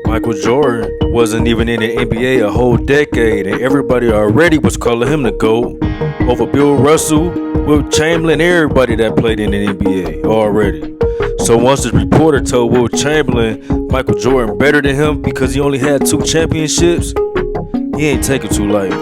Michael Jordan wasn't even in the NBA a whole decade, and everybody already was calling him the GOAT over Bill Russell, Wilt Chamberlain, everybody that played in the NBA already. So once the reporter told Wilt Chamberlain Michael Jordan better than him because he only had 2 championships, he ain't take it too light.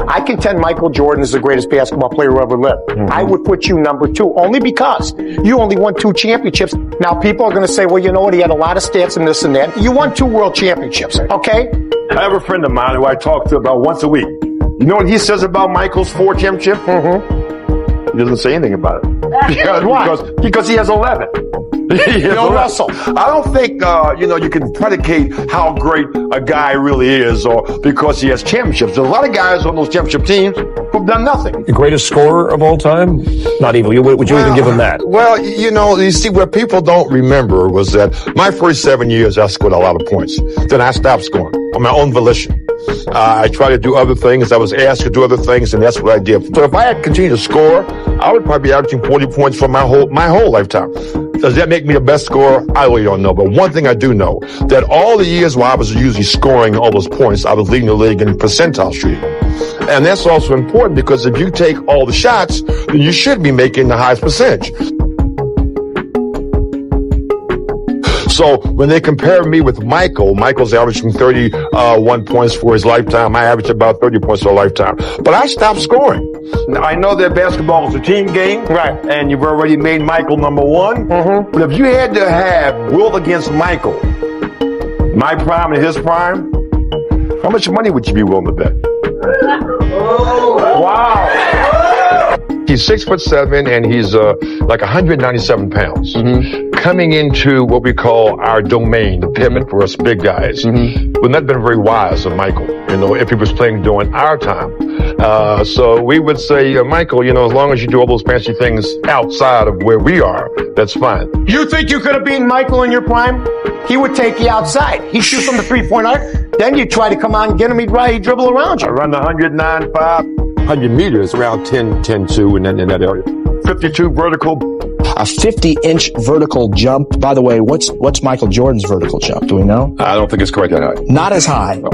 I contend Michael Jordan is the greatest basketball player who ever lived. I would put you number 2, only because you only won 2 championships. Now, people are going to say, well, you know what? He had a lot of stats and this and that. You won 2 world championships, okay? I have a friend of mine who I talk to about once a week. You know what he says about Michael's 4 championships? He doesn't say anything about it. Because he has 11. Bill Russell. I don't think, you can predicate how great a guy really is or because he has championships. There's a lot of guys on those championship teams who've done nothing. The greatest scorer of all time? Not even. Would you even give him that? Well, you see, what people don't remember was that my first 7 years, I scored a lot of points. Then I stopped scoring on my own volition. I tried to do other things. I was asked to do other things, and that's what I did. So if I had continued to score, I would probably be averaging 40 points for my whole lifetime. Does that make me the best scorer? I really don't know. But one thing I do know, that all the years while I was usually scoring all those points, I was leading the league in percentile shooting. And that's also important because if you take all the shots, then you should be making the highest percentage. So when they compare me with Michael's averaging 31 points for his lifetime. I averaged about 30 points for a lifetime. But I stopped scoring. Now, I know that basketball is a team game. Right. And you've already made Michael number 1. But if you had to have Wilt against Michael, my prime and his prime, how much money would you be willing to bet? Wow. He's 6'7" and he's like 197 pounds. Coming into what we call our domain, the pivot for us big guys, would not have been very wise of Michael, if he was playing during our time. So we would say, Michael, as long as you do all those fancy things outside of where we are, that's fine. You think you could have beaten Michael in your prime? He would take you outside. He'd shoot from the 3-point arc. Then you try to come on and get him, he'd dribble around you. I run the 109.5. 100 meters, around 10-2 in that area. 52 vertical. A 50-inch vertical jump. By the way, what's Michael Jordan's vertical jump? Do we know? I don't think it's quite that high. Not as high. No.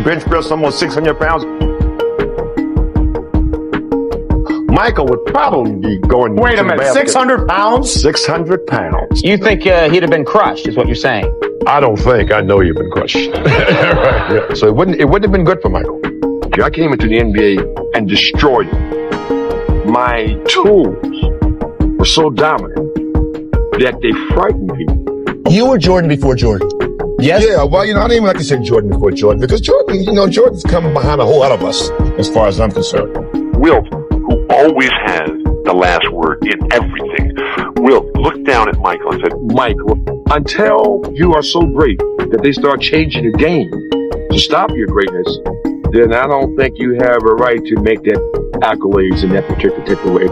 Bench press almost 600 pounds. Michael would probably be going. Wait a minute, 600 pounds? 600 pounds. You think he'd have been crushed, is what you're saying? I don't think. I know you've been crushed. Right, yeah. So it wouldn't have been good for Michael. I came into the NBA and destroyed it. My tools were so dominant that they frightened people. You were Jordan before Jordan. Yes? Yeah, well, I don't even like to say Jordan before Jordan because Jordan's coming behind a whole lot of us as far as I'm concerned. Wilt, who always has the last word in everything, Wilt looked down at Michael and said, Michael, until you are so great that they start changing the game to stop your greatness, then I don't think you have a right to make that accolades in that particular way.